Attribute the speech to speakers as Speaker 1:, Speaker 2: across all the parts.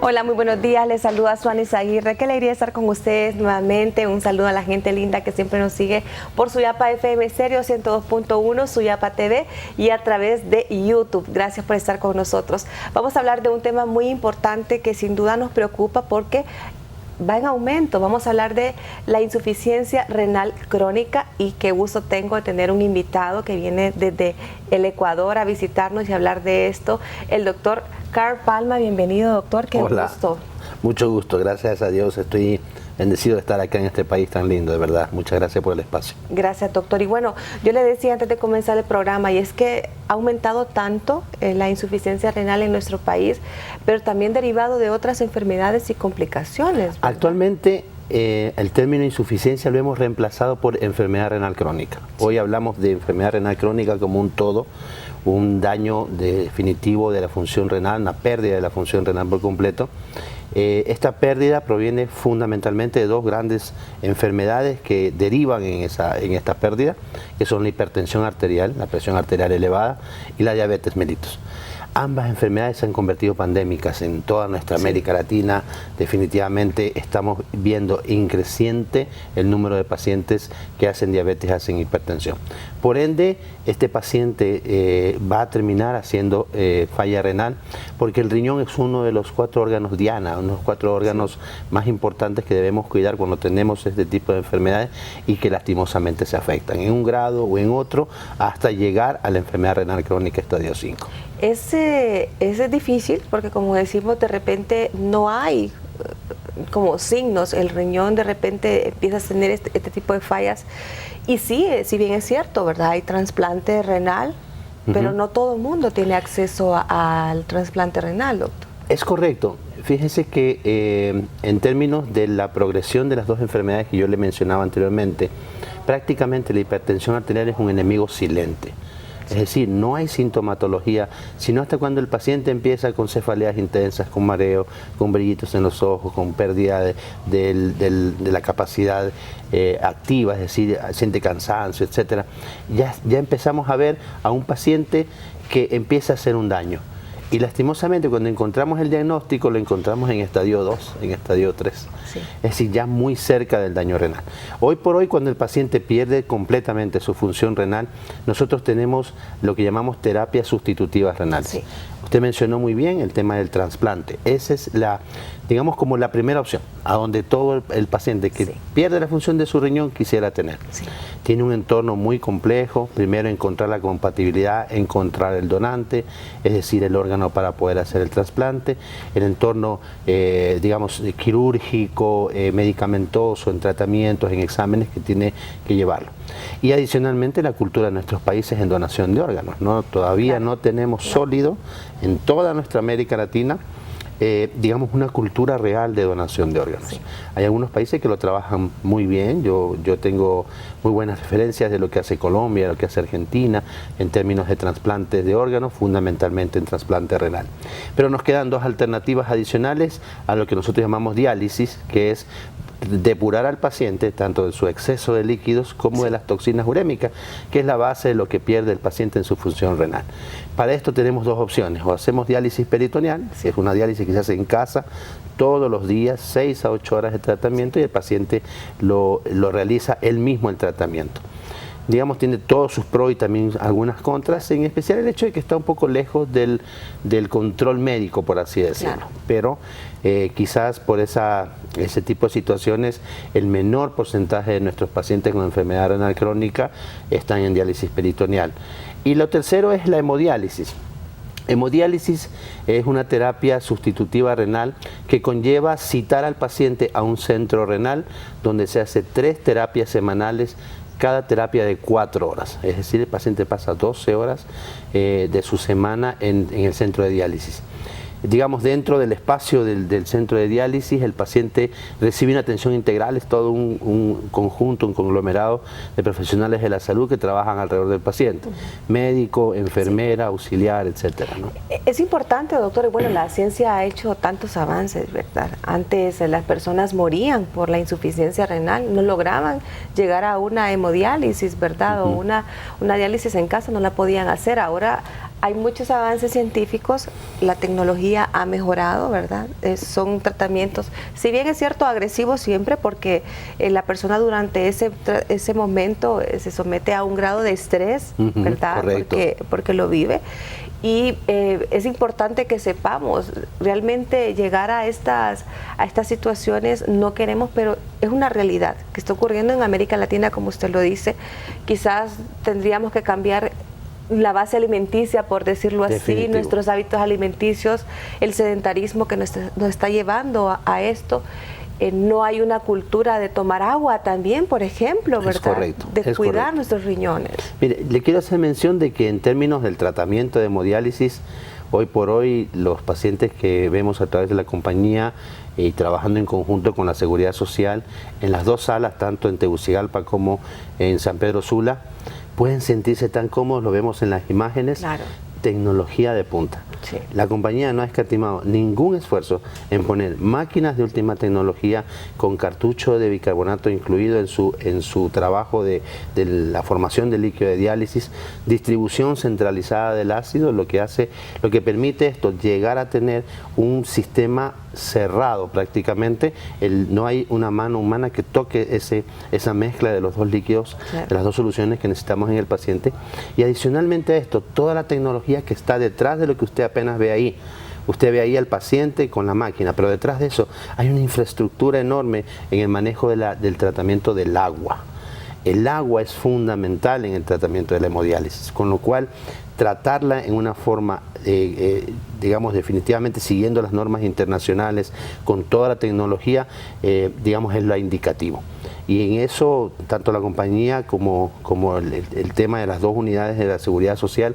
Speaker 1: Hola, muy buenos días. Les saluda Suanis Aguirre. Qué alegría estar con ustedes nuevamente. Un saludo a la gente linda que siempre nos sigue por Suyapa FM Stereo 102.1, Suyapa TV y a través de YouTube. Gracias por estar con nosotros. Vamos a hablar de un tema muy importante que sin duda nos preocupa porque va en aumento. Vamos a hablar de la insuficiencia renal crónica y qué gusto tengo de tener un invitado que viene desde el Ecuador a visitarnos y hablar de esto, el doctor Carl Palma. Bienvenido, doctor. Qué
Speaker 2: Hola.
Speaker 1: gusto.
Speaker 2: Mucho gusto, gracias a Dios. Estoy bendecido de estar acá en este país tan lindo, de verdad. Muchas gracias por el espacio.
Speaker 1: Gracias, doctor. Y bueno, yo le decía antes de comenzar el programa, y es que ha aumentado tanto la insuficiencia renal en nuestro país, pero también derivado de otras enfermedades y complicaciones, ¿verdad?
Speaker 2: Actualmente el término insuficiencia lo hemos reemplazado por enfermedad renal crónica. Hoy hablamos de enfermedad renal crónica como un todo, un daño definitivo de la función renal, una pérdida de la función renal por completo. Esta pérdida proviene fundamentalmente de dos grandes enfermedades que derivan en esta pérdida, que son la hipertensión arterial, la presión arterial elevada, y la diabetes mellitus. Ambas enfermedades se han convertido pandémicas en toda nuestra América Latina. Definitivamente estamos viendo increciente el número de pacientes que hacen diabetes, hacen hipertensión. Por ende, este paciente va a terminar haciendo falla renal, porque el riñón es uno de los 4 órganos diana, uno de los 4 órganos más importantes que debemos cuidar cuando tenemos este tipo de enfermedades y que lastimosamente se afectan en un grado o en otro hasta llegar a la enfermedad renal crónica estadio 5.
Speaker 1: Ese es difícil porque, como decimos, de repente no hay como signos, el riñón de repente empieza a tener este tipo de fallas. Y sí, si bien es cierto, ¿verdad? Hay trasplante renal, pero no todo el mundo tiene acceso al trasplante renal, doctor.
Speaker 2: Es correcto. Fíjese que en términos de la progresión de las dos enfermedades que yo le mencionaba anteriormente, prácticamente la hipertensión arterial es un enemigo silente. Es decir, no hay sintomatología, sino hasta cuando el paciente empieza con cefaleas intensas, con mareo, con brillitos en los ojos, con pérdida de la capacidad activa, es decir, siente cansancio, etc. Ya empezamos a ver a un paciente que empieza a hacer un daño. Y lastimosamente cuando encontramos el diagnóstico lo encontramos en estadio 2, en estadio 3, sí. Es decir, ya muy cerca del daño renal. Hoy por hoy, cuando el paciente pierde completamente su función renal, nosotros tenemos lo que llamamos terapias sustitutivas renales. Sí. Usted mencionó muy bien el tema del trasplante. Esa es digamos, como la primera opción, a donde todo el paciente que pierde la función de su riñón quisiera tener. Sí. Tiene un entorno muy complejo, primero encontrar la compatibilidad, encontrar el donante, es decir, el órgano para poder hacer el trasplante, el entorno, digamos, quirúrgico, medicamentoso, en tratamientos, en exámenes que tiene que llevarlo. Y adicionalmente la cultura de nuestros países en donación de órganos, ¿no? Todavía no tenemos sólido en toda nuestra América Latina, digamos, una cultura real de donación de órganos. Sí. Hay algunos países que lo trabajan muy bien. Yo tengo muy buenas referencias de lo que hace Colombia, de lo que hace Argentina, en términos de trasplantes de órganos, fundamentalmente en trasplante renal. Pero nos quedan dos alternativas adicionales a lo que nosotros llamamos diálisis, que es depurar al paciente tanto de su exceso de líquidos como de las toxinas urémicas, que es la base de lo que pierde el paciente en su función renal. Para esto tenemos dos opciones: o hacemos diálisis peritoneal, que es una diálisis que se hace en casa todos los días, 6 a 8 horas de tratamiento, y el paciente lo realiza él mismo el tratamiento. Digamos, tiene todos sus pros y también algunas contras, en especial el hecho de que está un poco lejos del control médico, por así decirlo. Claro. Pero quizás por ese tipo de situaciones, el menor porcentaje de nuestros pacientes con enfermedad renal crónica están en diálisis peritoneal. Y lo tercero es la hemodiálisis. Hemodiálisis es una terapia sustitutiva renal que conlleva citar al paciente a un centro renal donde se hace 3 terapias semanales, cada terapia de 4 horas. Es decir, el paciente pasa 12 horas de su semana en el centro de diálisis. Digamos, dentro del espacio del centro de diálisis, el paciente recibe una atención integral, es todo un conjunto, un conglomerado de profesionales de la salud que trabajan alrededor del paciente, médico, enfermera, auxiliar, etcétera, ¿no?
Speaker 1: Es importante, doctor, y bueno, la ciencia ha hecho tantos avances, ¿verdad? Antes las personas morían por la insuficiencia renal, no lograban llegar a una hemodiálisis, ¿verdad? O una diálisis en casa no la podían hacer. Ahora hay muchos avances científicos, la tecnología ha mejorado, ¿verdad? Son tratamientos, si bien es cierto, agresivos siempre, porque la persona durante ese momento se somete a un grado de estrés, ¿verdad? Porque lo vive. Y es importante que sepamos, realmente llegar a estas situaciones no queremos, pero es una realidad que está ocurriendo en América Latina, como usted lo dice. Quizás tendríamos que cambiar la base alimenticia, por decirlo así, nuestros hábitos alimenticios, el sedentarismo que nos está llevando a esto. No hay una cultura de tomar agua también, por ejemplo, ¿verdad?
Speaker 2: Es correcto.
Speaker 1: De cuidar nuestros riñones.
Speaker 2: Mire, le quiero hacer mención de que en términos del tratamiento de hemodiálisis, hoy por hoy los pacientes que vemos a través de la compañía y trabajando en conjunto con la Seguridad Social, en las dos salas, tanto en Tegucigalpa como en San Pedro Sula, pueden sentirse tan cómodos, lo vemos en las imágenes.
Speaker 1: Claro.
Speaker 2: Tecnología de punta.
Speaker 1: Sí.
Speaker 2: La compañía no ha escatimado ningún esfuerzo en poner máquinas de última tecnología con cartucho de bicarbonato incluido en su trabajo de la formación del líquido de diálisis, distribución centralizada del ácido, lo que permite esto, llegar a tener un sistema cerrado prácticamente. No hay una mano humana que toque esa mezcla de los dos líquidos, claro, de las dos soluciones que necesitamos en el paciente. Y adicionalmente a esto, toda la tecnología que está detrás de lo que usted apenas ve ahí. Usted ve ahí al paciente con la máquina, pero detrás de eso hay una infraestructura enorme en el manejo del tratamiento del agua. El agua es fundamental en el tratamiento de la hemodiálisis, con lo cual tratarla en una forma, digamos, definitivamente siguiendo las normas internacionales, con toda la tecnología, digamos, es lo indicativo. Y en eso, tanto la compañía como el tema de las dos unidades de la Seguridad Social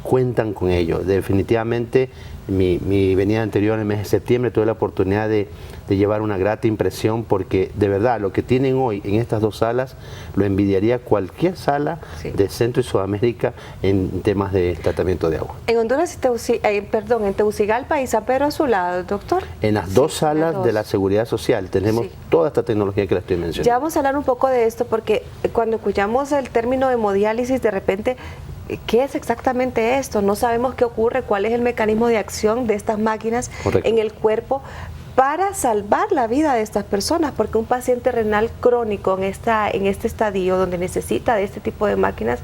Speaker 2: cuentan con ello. Definitivamente, mi venida anterior en el mes de septiembre tuve la oportunidad de llevar una grata impresión, porque de verdad lo que tienen hoy en estas dos salas lo envidiaría cualquier sala, sí, de Centro y Sudamérica en temas de tratamiento de agua.
Speaker 1: En Honduras, en Tegucigalpa y San Pedro Sula, doctor.
Speaker 2: En las dos salas de la Seguridad Social tenemos, sí, toda esta tecnología que la estoy mencionando.
Speaker 1: Ya vamos a hablar un poco de esto, porque cuando escuchamos el término hemodiálisis, de repente, ¿qué es exactamente esto? No sabemos qué ocurre, cuál es el mecanismo de acción de estas máquinas, correcto, en el cuerpo para salvar la vida de estas personas, porque un paciente renal crónico en este estadio donde necesita de este tipo de máquinas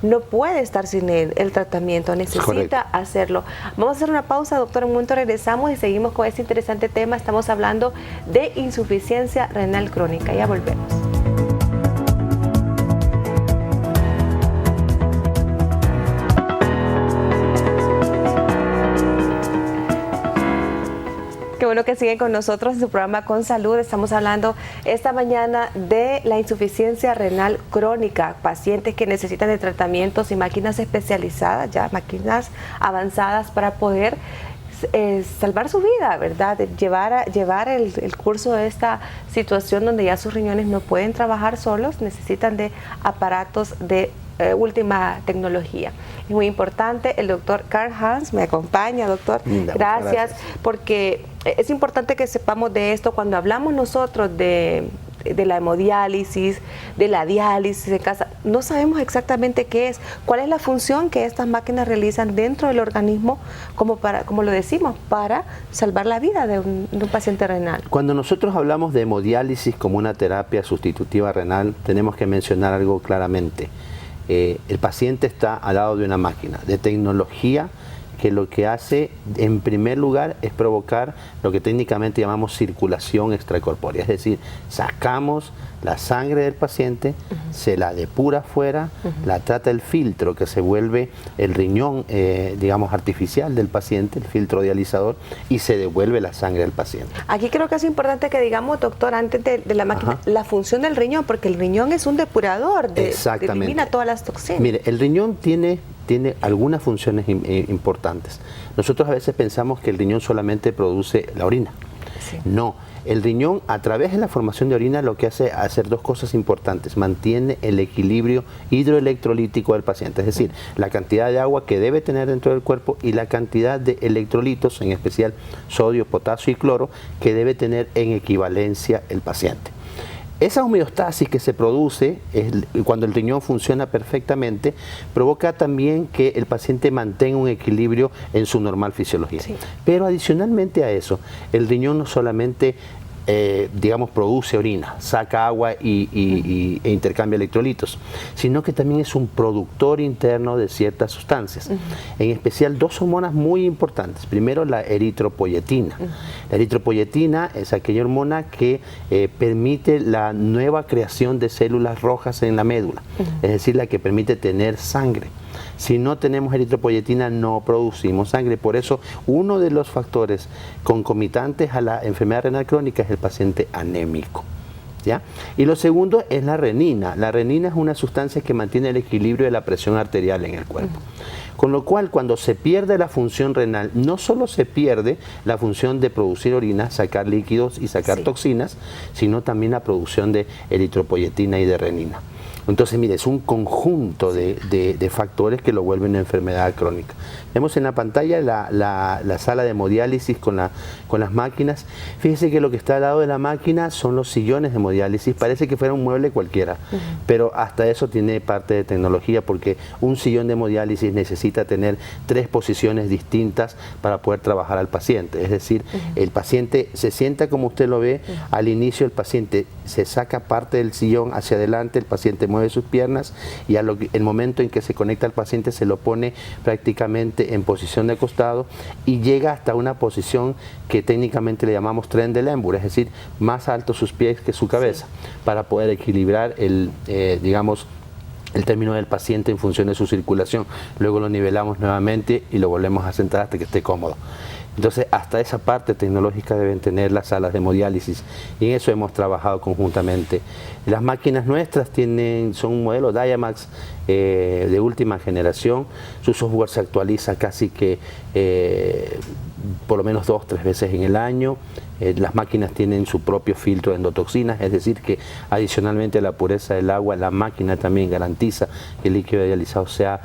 Speaker 1: no puede estar sin el tratamiento, necesita, correcto, hacerlo. Vamos a hacer una pausa, doctor, en un momento regresamos y seguimos con este interesante tema. Estamos hablando de insuficiencia renal crónica. Ya volvemos. Qué bueno que siguen con nosotros en su programa Con Salud. Estamos hablando esta mañana de la insuficiencia renal crónica, pacientes que necesitan de tratamientos y máquinas especializadas, ya máquinas avanzadas para poder salvar su vida, ¿verdad? Llevar el curso de esta situación donde ya sus riñones no pueden trabajar solos, necesitan de aparatos de última tecnología. Es muy importante. El doctor Karl-Heinz me acompaña, doctor. Gracias, porque es importante que sepamos de esto cuando hablamos nosotros de la hemodiálisis, de la diálisis en casa. No sabemos exactamente qué es, cuál es la función que estas máquinas realizan dentro del organismo, como lo decimos, para salvar la vida de un paciente renal.
Speaker 2: Cuando nosotros hablamos de hemodiálisis como una terapia sustitutiva renal, tenemos que mencionar algo claramente. El paciente está al lado de una máquina de tecnología que lo que hace en primer lugar es provocar lo que técnicamente llamamos circulación extracorpórea, es decir, sacamos la sangre del paciente, se la depura afuera, la trata el filtro que se vuelve el riñón, digamos, artificial del paciente, el filtro dializador, y se devuelve la sangre del paciente.
Speaker 1: Aquí creo que es importante que digamos, doctor, antes de la máquina, la función del riñón, porque el riñón es un depurador, elimina todas las toxinas.
Speaker 2: Mire, el riñón tiene algunas funciones importantes. Nosotros a veces pensamos que el riñón solamente produce la orina. Sí. No, el riñón a través de la formación de orina lo que hace es hacer dos cosas importantes: mantiene el equilibrio hidroelectrolítico del paciente, es decir, la cantidad de agua que debe tener dentro del cuerpo y la cantidad de electrolitos, en especial sodio, potasio y cloro, que debe tener en equivalencia el paciente. Esa homeostasis que se produce cuando el riñón funciona perfectamente provoca también que el paciente mantenga un equilibrio en su normal fisiología. Sí. Pero adicionalmente a eso, el riñón no solamente digamos, produce orina, saca agua e intercambia electrolitos, sino que también es un productor interno de ciertas sustancias, en especial dos hormonas muy importantes. Primero, la eritropoyetina. La eritropoyetina es aquella hormona que permite la nueva creación de células rojas en la médula, es decir, la que permite tener sangre. Si no tenemos eritropoyetina, no producimos sangre. Por eso, uno de los factores concomitantes a la enfermedad renal crónica es el paciente anémico, ¿ya? Y lo segundo es la renina. La renina es una sustancia que mantiene el equilibrio de la presión arterial en el cuerpo. Con lo cual, cuando se pierde la función renal, no solo se pierde la función de producir orina, sacar líquidos y sacar toxinas, sino también la producción de eritropoyetina y de renina. Entonces, mire, es un conjunto de factores que lo vuelven una enfermedad crónica. Vemos en la pantalla la sala de hemodiálisis con las máquinas. Fíjese que lo que está al lado de la máquina son los sillones de hemodiálisis. Parece que fuera un mueble cualquiera, pero hasta eso tiene parte de tecnología, porque un sillón de hemodiálisis necesita tener 3 posiciones distintas para poder trabajar al paciente. Es decir, el paciente se sienta como usted lo ve. Al inicio el paciente se saca parte del sillón hacia adelante, el paciente mueve sus piernas y el momento en que se conecta al paciente se lo pone prácticamente en posición de costado y llega hasta una posición que técnicamente le llamamos tren del Lembour, es decir, más alto sus pies que su cabeza, para poder equilibrar digamos, el término del paciente en función de su circulación. Luego lo nivelamos nuevamente y lo volvemos a sentar hasta que esté cómodo. Entonces, hasta esa parte tecnológica deben tener las salas de hemodiálisis, y en eso hemos trabajado conjuntamente. Las máquinas nuestras son un modelo Dynamax de última generación. Su software se actualiza casi que por lo menos 2 o 3 veces en el año. Las máquinas tienen su propio filtro de endotoxinas, es decir que adicionalmente a la pureza del agua, la máquina también garantiza que el líquido dializado sea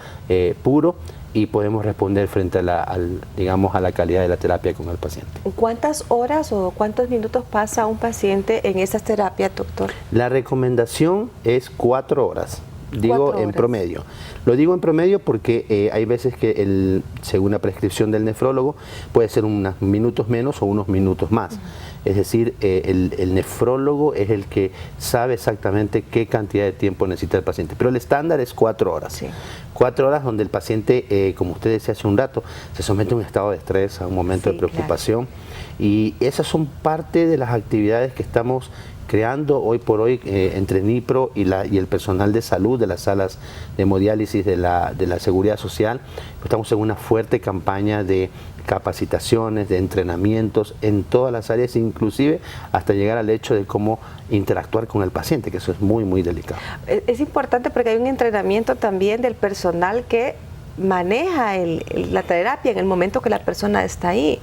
Speaker 2: puro, y podemos responder frente a digamos, a la calidad de la terapia con el paciente.
Speaker 1: ¿Cuántas horas o cuántos minutos pasa un paciente en esas terapias, doctor?
Speaker 2: La recomendación es 4 horas. Digo en promedio. Lo digo en promedio porque hay veces que según la prescripción del nefrólogo puede ser unos minutos menos o unos minutos más. Es decir, el nefrólogo es el que sabe exactamente qué cantidad de tiempo necesita el paciente. Pero el estándar es 4 horas. Sí. 4 horas donde el paciente, como usted decía hace un rato, se somete a un estado de estrés, a un momento de preocupación. Claro. Y esas son parte de las actividades que estamos creando hoy por hoy entre NIPRO y el personal de salud de las salas de hemodiálisis de la Seguridad Social. Estamos en una fuerte campaña de capacitaciones, de entrenamientos en todas las áreas, inclusive hasta llegar al hecho de cómo interactuar con el paciente, que eso es muy, muy delicado. Es
Speaker 1: importante porque hay un entrenamiento también del personal que maneja la terapia en el momento que la persona está ahí.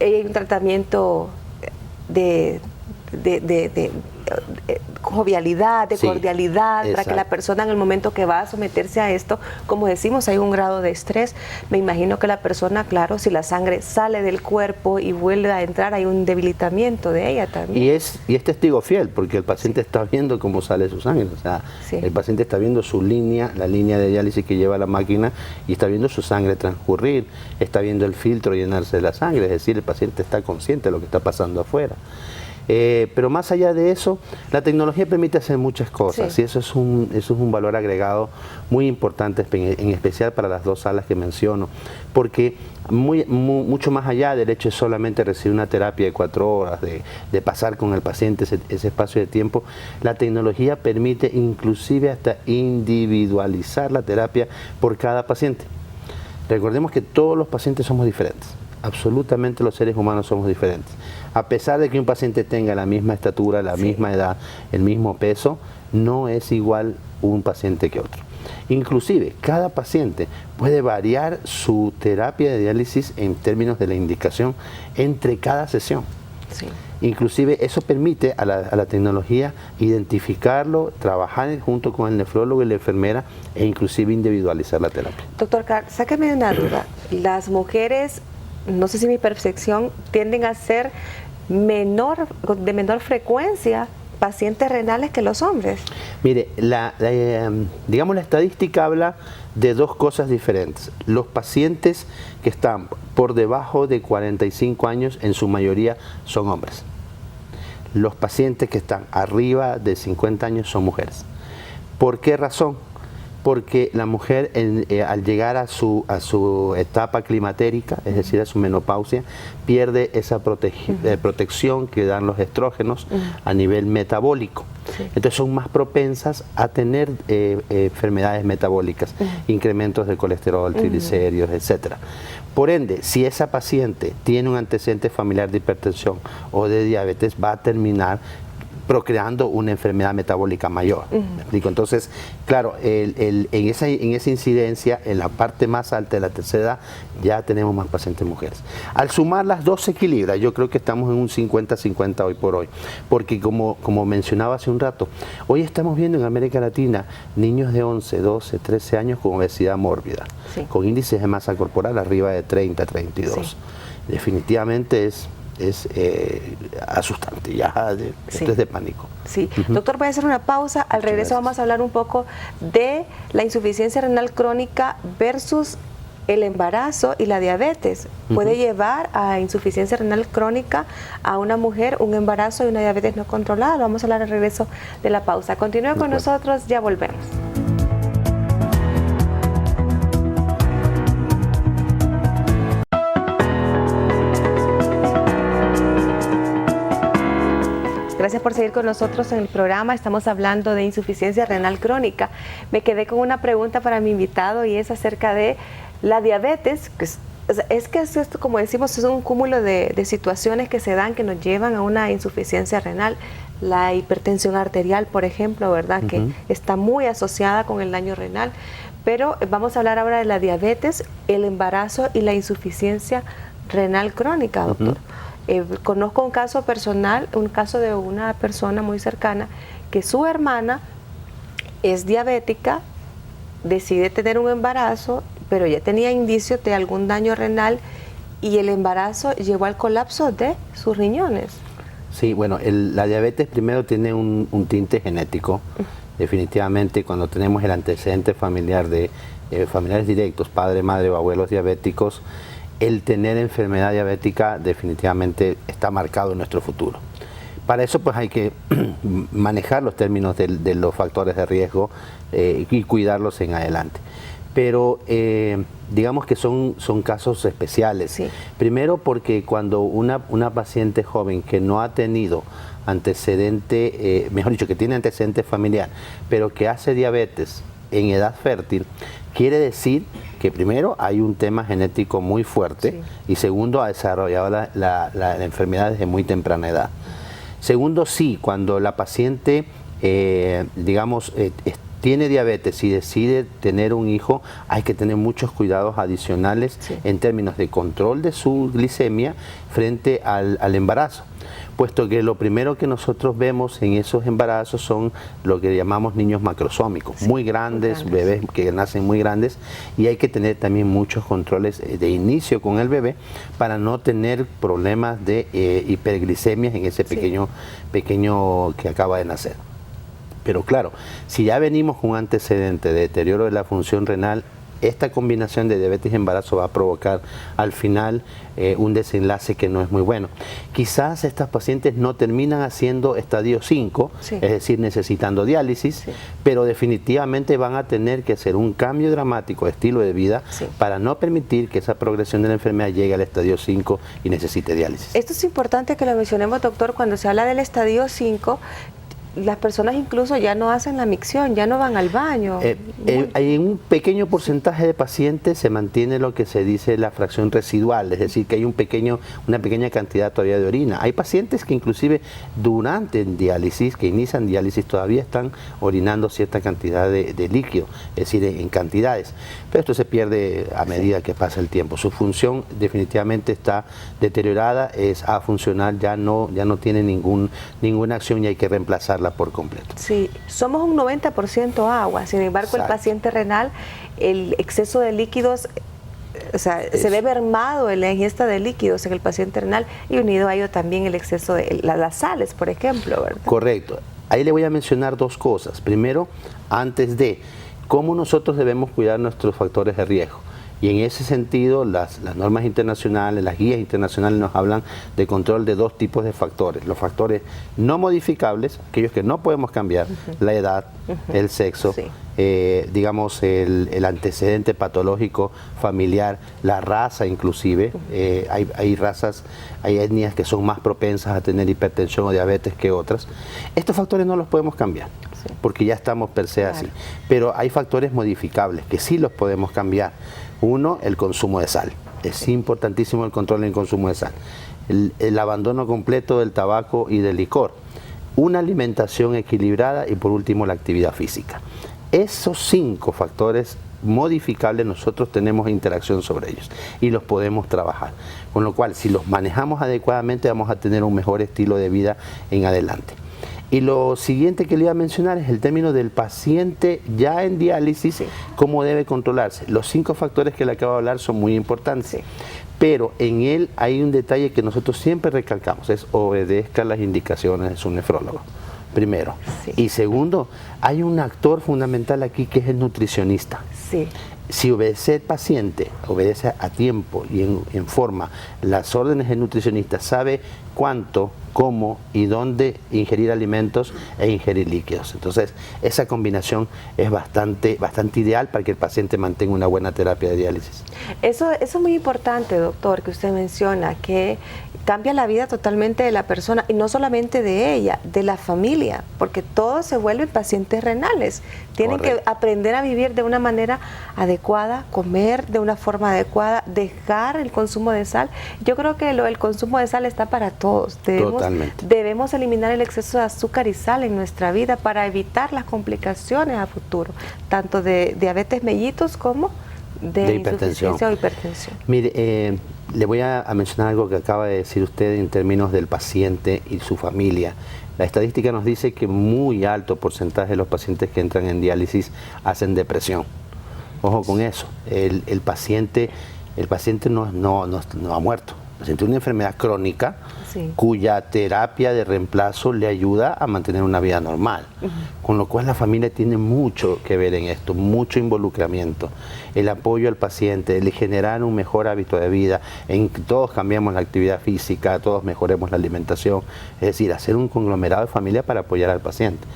Speaker 1: Hay un tratamiento de jovialidad, de cordialidad, para que la persona en el momento que va a someterse a esto, como decimos, hay un grado de estrés. Me imagino que la persona, claro, si la sangre sale del cuerpo y vuelve a entrar, hay un debilitamiento de ella también.
Speaker 2: Y es testigo fiel, porque el paciente está viendo cómo sale su sangre, o sea, el paciente está viendo su línea, la línea de diálisis que lleva la máquina, y está viendo su sangre transcurrir, está viendo el filtro llenarse de la sangre, es decir, el paciente está consciente de lo que está pasando afuera. Pero más allá de eso, la tecnología permite hacer muchas cosas, y eso es un valor agregado muy importante, en especial para las 2 salas que menciono, porque mucho más allá del hecho de solamente recibir una terapia de 4 horas, de pasar con el paciente ese espacio de tiempo, la tecnología permite inclusive hasta individualizar la terapia por cada paciente. Recordemos que todos los pacientes somos diferentes. Absolutamente los seres humanos somos diferentes. A pesar de que un paciente tenga la misma estatura, la misma edad, el mismo peso, no es igual un paciente que otro. Inclusive, cada paciente puede variar su terapia de diálisis en términos de la indicación entre cada sesión. Sí. Inclusive eso permite a la tecnología identificarlo, trabajar junto con el nefrólogo y la enfermera, e inclusive individualizar la terapia.
Speaker 1: Doctor Carr, sáqueme de una duda. Las mujeres, no sé si mi percepción, tienden a ser de menor frecuencia pacientes renales que los hombres.
Speaker 2: Mire, digamos, la estadística habla de dos cosas diferentes. Los pacientes que están por debajo de 45 años, en su mayoría son hombres. Los pacientes que están arriba de 50 años son mujeres. ¿Por qué razón? Porque la mujer al llegar a su etapa climatérica, es decir, a su menopausia, pierde esa protección que dan los estrógenos a nivel metabólico. Sí. Entonces son más propensas a tener enfermedades metabólicas, incrementos de colesterol, triglicéridos, etc. Por ende, si esa paciente tiene un antecedente familiar de hipertensión o de diabetes, va a terminar procreando una enfermedad metabólica mayor. ¿Me explico? Entonces, claro, en esa incidencia, en la parte más alta de la tercera edad, ya tenemos más pacientes mujeres. Al sumar las dos se equilibra. Yo creo que estamos en un 50-50 hoy por hoy, porque como mencionaba hace un rato, hoy estamos viendo en América Latina niños de 11, 12, 13 años con obesidad mórbida, sí, con índices de masa corporal arriba de 30, 32. Sí. Definitivamente es asustante, ya esto es de pánico.
Speaker 1: Sí. Doctor, voy a hacer una pausa. Al regreso vamos a hablar un poco de la insuficiencia renal crónica versus el embarazo y la diabetes. ¿Puede llevar a insuficiencia renal crónica a una mujer un embarazo y una diabetes no controlada? Lo vamos a hablar al regreso de la pausa. Continúe con nosotros, ya volvemos. Gracias por seguir con nosotros en el programa. Estamos hablando de insuficiencia renal crónica. Me quedé con una pregunta para mi invitado y es acerca de la diabetes. Es que esto, como decimos, es un cúmulo de situaciones que se dan que nos llevan a una insuficiencia renal. La hipertensión arterial, por ejemplo, ¿verdad? Que está muy asociada con el daño renal. Pero vamos a hablar ahora de la diabetes, el embarazo y la insuficiencia renal crónica, doctor. Conozco un caso personal, un caso de una persona muy cercana que su hermana es diabética, decide tener un embarazo, pero ya tenía indicios de algún daño renal y el embarazo llevó al colapso de sus riñones.
Speaker 2: Sí, bueno, la diabetes primero tiene un tinte genético. Definitivamente cuando tenemos el antecedente familiar de familiares directos, padre, madre o abuelos diabéticos, el tener enfermedad diabética definitivamente está marcado en nuestro futuro. Para eso pues hay que manejar los términos de los factores de riesgo y cuidarlos en adelante. Pero digamos que son casos especiales. Sí. Primero porque cuando una paciente joven que no ha tenido antecedente, mejor dicho, que tiene antecedente familiar, pero que hace diabetes en edad fértil, quiere decir que primero hay un tema genético muy fuerte, sí, y segundo ha desarrollado la enfermedad desde muy temprana edad. Segundo, sí, cuando la paciente, tiene diabetes y decide tener un hijo, hay que tener muchos cuidados adicionales, sí, en términos de control de su glicemia frente al embarazo. Puesto que lo primero que nosotros vemos en esos embarazos son lo que llamamos niños macrosómicos, sí, muy grandes, bebés que nacen muy grandes, y hay que tener también muchos controles de inicio con el bebé para no tener problemas de hiperglicemias en ese pequeño que acaba de nacer. Pero claro, si ya venimos con un antecedente de deterioro de la función renal, esta combinación de diabetes y embarazo va a provocar al final un desenlace que no es muy bueno. Quizás estas pacientes no terminan haciendo estadio 5, sí, es decir, necesitando diálisis, sí, pero definitivamente van a tener que hacer un cambio dramático de estilo de vida, sí, para no permitir que esa progresión de la enfermedad llegue al estadio 5 y necesite diálisis.
Speaker 1: Esto es importante que lo mencionemos, doctor, cuando se habla del estadio 5, las personas incluso ya no hacen la micción, ya no van al baño.
Speaker 2: Hay un pequeño porcentaje de pacientes se mantiene lo que se dice la fracción residual, es decir, que hay una pequeña cantidad todavía de orina. Hay pacientes que inclusive durante diálisis, que inician diálisis, todavía están orinando cierta cantidad de líquido, es decir, en cantidades. Pero esto se pierde a medida que pasa el tiempo. Su función definitivamente está deteriorada, es afuncional, ya no tiene ninguna acción y hay que reemplazarla por completo.
Speaker 1: Sí, somos un 90% agua, sin embargo, exacto, el paciente renal, el exceso de líquidos, o sea, se ve mermado en la ingesta de líquidos en el paciente renal y unido a ello también el exceso de las sales, por ejemplo, ¿verdad?
Speaker 2: Correcto. ahí le voy a mencionar dos cosas. Primero, antes de cómo nosotros debemos cuidar nuestros factores de riesgo. Y en ese sentido, las normas internacionales, las guías internacionales nos hablan de control de dos tipos de factores. Los factores no modificables, aquellos que no podemos cambiar, la edad, el sexo, digamos el antecedente patológico familiar, la raza inclusive. Hay razas, hay etnias que son más propensas a tener hipertensión o diabetes que otras. Estos factores no los podemos cambiar, porque ya estamos per se así. Pero hay factores modificables que sí los podemos cambiar. Uno, el consumo de sal. Es importantísimo el control del consumo de sal. El abandono completo del tabaco y del licor. Una alimentación equilibrada y por último la actividad física. Esos 5 factores modificables nosotros tenemos interacción sobre ellos y los podemos trabajar. Con lo cual, si los manejamos adecuadamente vamos a tener un mejor estilo de vida en adelante. Y lo siguiente que le iba a mencionar es el término del paciente ya en diálisis, cómo debe controlarse. Los 5 factores que le acabo de hablar son muy importantes, pero en él hay un detalle que nosotros siempre recalcamos, es obedezca las indicaciones de su nefrólogo, primero. Y segundo, hay un actor fundamental aquí que es el nutricionista. Si obedece el paciente, obedece a tiempo y en forma las órdenes del nutricionista, sabe cuánto, cómo y dónde ingerir alimentos e ingerir líquidos. Entonces, esa combinación es bastante ideal para que el paciente mantenga una buena terapia de diálisis.
Speaker 1: Eso es muy importante, doctor, que usted menciona, que cambia la vida totalmente de la persona, y no solamente de ella, de la familia, porque todos se vuelven pacientes renales. Tienen que aprender a vivir de una manera adecuada, comer de una forma adecuada, dejar el consumo de sal. Yo creo que el consumo de sal está para todos. Debemos eliminar el exceso de azúcar y sal en nuestra vida para evitar las complicaciones a futuro, tanto de diabetes mellitus como de insuficiencia o hipertensión.
Speaker 2: Mire, le voy a mencionar algo que acaba de decir usted en términos del paciente y su familia. La estadística nos dice que muy alto porcentaje de los pacientes que entran en diálisis hacen depresión. Ojo con eso. El paciente no ha muerto. El paciente tiene una enfermedad crónica cuya terapia de reemplazo le ayuda a mantener una vida normal. Con lo cual la familia tiene mucho que ver en esto, mucho involucramiento. El apoyo al paciente, el generar un mejor hábito de vida, en que todos cambiemos la actividad física, todos mejoremos la alimentación, es decir, hacer un conglomerado de familia para apoyar al paciente.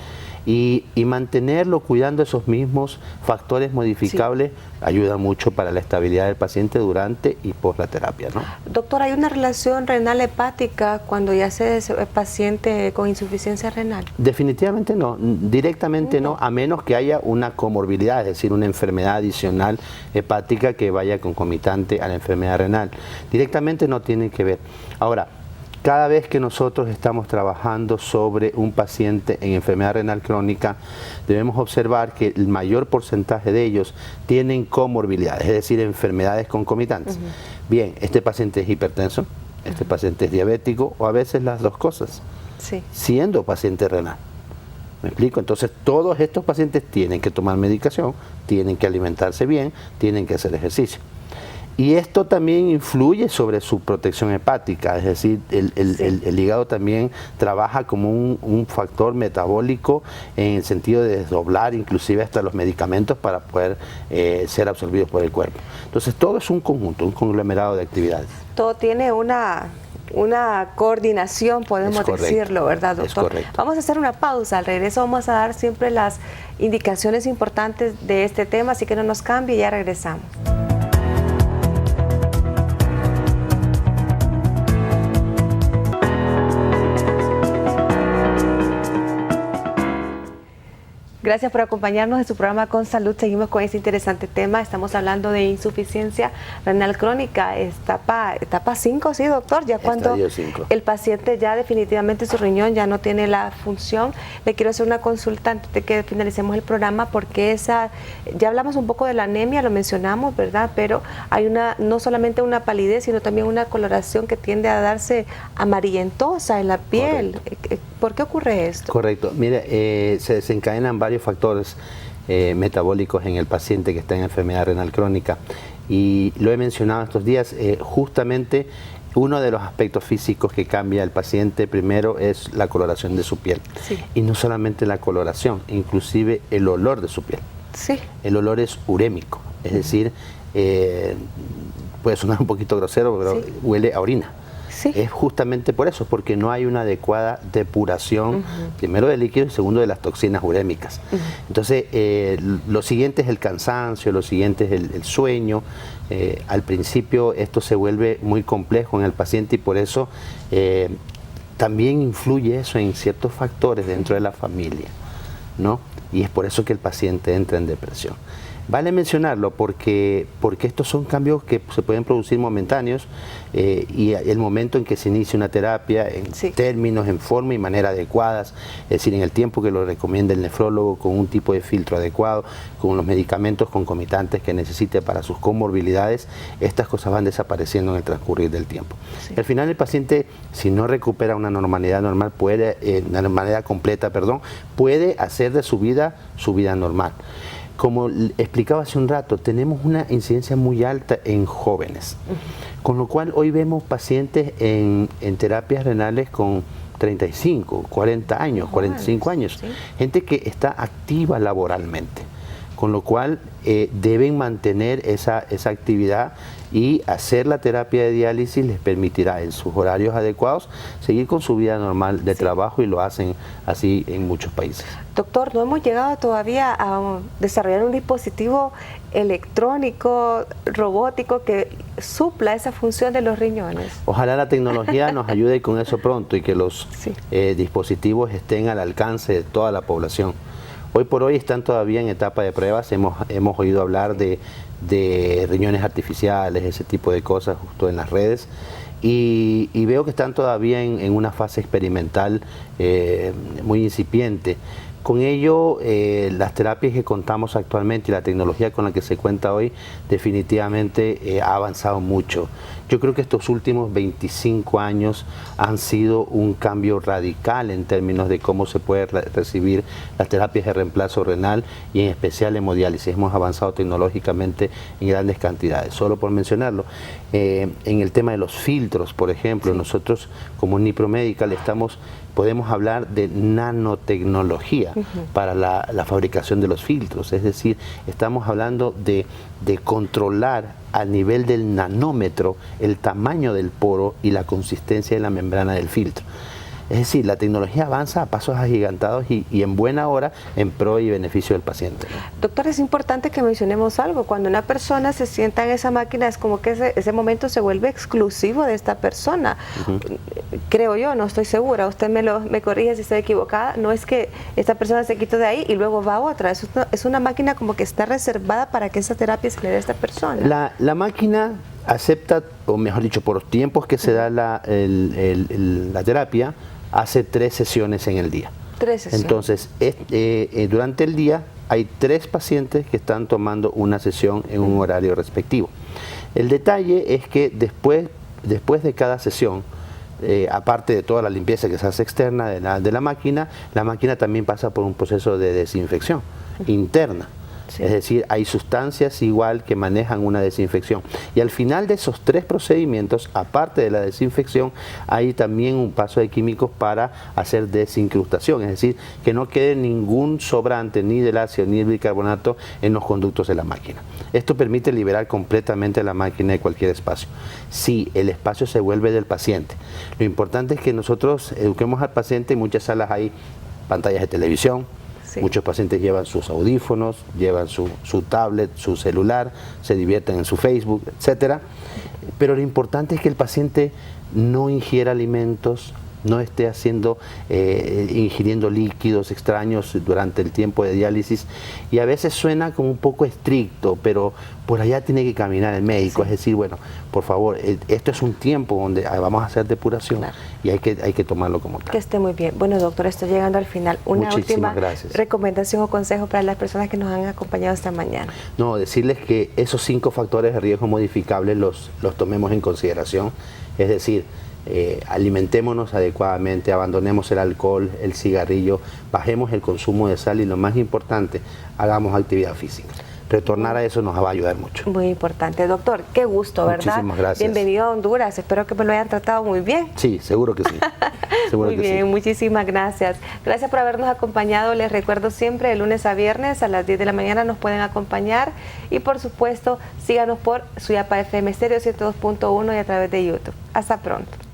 Speaker 2: Y mantenerlo cuidando esos mismos factores modificables ayuda mucho para la estabilidad del paciente durante y post la terapia, ¿no?
Speaker 1: Doctor, ¿hay una relación renal hepática cuando ya se es paciente con insuficiencia renal?
Speaker 2: Definitivamente no, directamente no, a menos que haya una comorbilidad, es decir, una enfermedad adicional hepática que vaya concomitante a la enfermedad renal. Directamente no tiene que ver. Ahora, cada vez que nosotros estamos trabajando sobre un paciente en enfermedad renal crónica, debemos observar que el mayor porcentaje de ellos tienen comorbilidades, es decir, enfermedades concomitantes. Bien, este paciente es hipertenso, este paciente es diabético, o a veces las dos cosas, siendo paciente renal. ¿Me explico? Entonces, todos estos pacientes tienen que tomar medicación, tienen que alimentarse bien, tienen que hacer ejercicio. Y esto también influye sobre su protección hepática, es decir, el hígado también trabaja como un factor metabólico en el sentido de desdoblar inclusive hasta los medicamentos para poder ser absorbidos por el cuerpo. Entonces todo es un conjunto, un conglomerado de actividades.
Speaker 1: Todo tiene una coordinación, podemos decirlo, ¿verdad, doctor?
Speaker 2: Es correcto.
Speaker 1: Vamos a hacer una pausa, al regreso vamos a dar siempre las indicaciones importantes de este tema, así que no nos cambie y ya regresamos. Gracias por acompañarnos en su programa Con Salud. Seguimos con este interesante tema. Estamos hablando de insuficiencia renal crónica, etapa 5, ¿sí, doctor? Ya cuando el paciente ya definitivamente su riñón ya no tiene la función. Le quiero hacer una consulta antes de que finalicemos el programa, porque ya hablamos un poco de la anemia, lo mencionamos, ¿verdad? Pero hay no solamente una palidez, sino también una coloración que tiende a darse amarillentosa en la piel. Correcto. ¿Por qué ocurre esto?
Speaker 2: Correcto. Mire, se desencadenan varios factores metabólicos en el paciente que está en enfermedad renal crónica, y lo he mencionado estos días. Justamente Uno de los aspectos físicos que cambia el paciente primero es la coloración de su piel.
Speaker 1: Sí.
Speaker 2: Y no solamente la coloración, inclusive el olor de su piel.
Speaker 1: Sí.
Speaker 2: El olor es urémico, es decir, puede sonar un poquito grosero, pero
Speaker 1: sí.
Speaker 2: huele a orina.
Speaker 1: Sí.
Speaker 2: Es justamente por eso, porque no hay una adecuada depuración, primero del líquido y segundo de las toxinas urémicas. Entonces, lo siguiente es el cansancio, lo siguiente es el sueño. Al principio esto se vuelve muy complejo en el paciente y por eso también influye eso en ciertos factores dentro de la familia, ¿no? Y es por eso que el paciente entra en depresión. Vale mencionarlo porque estos son cambios que se pueden producir momentáneos y el momento en que se inicia una terapia en
Speaker 1: sí.
Speaker 2: términos, en forma y manera adecuadas, es decir, en el tiempo que lo recomienda el nefrólogo, con un tipo de filtro adecuado, con los medicamentos concomitantes que necesite para sus comorbilidades, estas cosas van desapareciendo en el transcurrir del tiempo. Sí. Al final el paciente, si no recupera una normalidad normal, una normalidad completa, perdón, puede hacer de su vida normal. Como explicaba hace un rato, tenemos una incidencia muy alta en jóvenes, con lo cual hoy vemos pacientes en terapias renales con 35, 40 años, 45 años, ¿sí? Gente que está activa laboralmente, con lo cual deben mantener esa actividad y hacer la terapia de diálisis les permitirá en sus horarios adecuados seguir con su vida normal de trabajo y lo hacen así en muchos países.
Speaker 1: Doctor, no hemos llegado todavía a desarrollar un dispositivo electrónico, robótico que supla esa función de los riñones.
Speaker 2: Ojalá la tecnología nos ayude con eso pronto y que los dispositivos estén al alcance de toda la población. Hoy por hoy están todavía en etapa de pruebas, hemos oído hablar de riñones artificiales, ese tipo de cosas justo en las redes y veo que están todavía en una fase experimental muy incipiente. Con ello, las terapias que contamos actualmente y la tecnología con la que se cuenta hoy definitivamente ha avanzado mucho. Yo creo que estos últimos 25 años han sido un cambio radical en términos de cómo se puede recibir las terapias de reemplazo renal y en especial hemodiálisis. Hemos avanzado tecnológicamente en grandes cantidades. Solo por mencionarlo, en el tema de los filtros, por ejemplo, nosotros como Nipro Medical podemos hablar de nanotecnología para la fabricación de los filtros, es decir, estamos hablando de controlar a nivel del nanómetro el tamaño del poro y la consistencia de la membrana del filtro. Es decir, la tecnología avanza a pasos agigantados y en buena hora en pro y beneficio del paciente, ¿no?
Speaker 1: Doctor, es importante que mencionemos algo. Cuando una persona se sienta en esa máquina es como que ese momento se vuelve exclusivo de esta persona. Creo yo, no estoy segura. Usted me corrige si estoy equivocada. No es que esta persona se quitó de ahí y luego va a otra. Es una máquina como que está reservada para que esa terapia se le dé a esta persona.
Speaker 2: La máquina acepta, o mejor dicho, por los tiempos que se da la terapia, hace 3 sesiones en el día.
Speaker 1: 3 sesiones.
Speaker 2: Entonces, durante el día hay 3 pacientes que están tomando una sesión en un horario respectivo. El detalle es que después de cada sesión, aparte de toda la limpieza que se hace externa de la máquina también pasa por un proceso de desinfección interna. Sí. Es decir, hay sustancias igual que manejan una desinfección. Y al final de esos 3 procedimientos, aparte de la desinfección, hay también un paso de químicos para hacer desincrustación. Es decir, que no quede ningún sobrante, ni del ácido ni del bicarbonato en los conductos de la máquina. Esto permite liberar completamente la máquina de cualquier espacio. Si el espacio se vuelve del paciente. Lo importante es que nosotros eduquemos al paciente. En muchas salas hay pantallas de televisión. Sí. Muchos pacientes llevan sus audífonos, llevan su tablet, su celular, se divierten en su Facebook, etcétera. Pero lo importante es que el paciente no ingiera alimentos, no esté ingiriendo líquidos extraños durante el tiempo de diálisis. Y a veces suena como un poco estricto, pero por allá tiene que caminar el médico. Sí. Es decir, bueno, por favor, esto es un tiempo donde vamos a hacer depuración, claro, y hay que tomarlo como tal.
Speaker 1: Que esté muy bien. Bueno, doctor, estoy llegando al final. Una última recomendación o consejo para las personas que nos han acompañado esta mañana.
Speaker 2: No, decirles que esos 5 factores de riesgo modificables los tomemos en consideración. Es decir, alimentémonos adecuadamente, abandonemos el alcohol, el cigarrillo, bajemos el consumo de sal y lo más importante, hagamos actividad física. retornar a eso nos va a ayudar mucho.
Speaker 1: Muy importante. Doctor, qué gusto, ¿verdad?
Speaker 2: Muchísimas gracias.
Speaker 1: Bienvenido a Honduras. Espero que me lo hayan tratado muy bien.
Speaker 2: Sí, seguro que sí. Seguro
Speaker 1: Muy
Speaker 2: que
Speaker 1: bien,
Speaker 2: sí.
Speaker 1: muchísimas gracias. Gracias por habernos acompañado. Les recuerdo siempre, de lunes a viernes a las 10 de la mañana nos pueden acompañar. Y por supuesto, síganos por Suyapa FM Stereo 102.1 y a través de YouTube. Hasta pronto.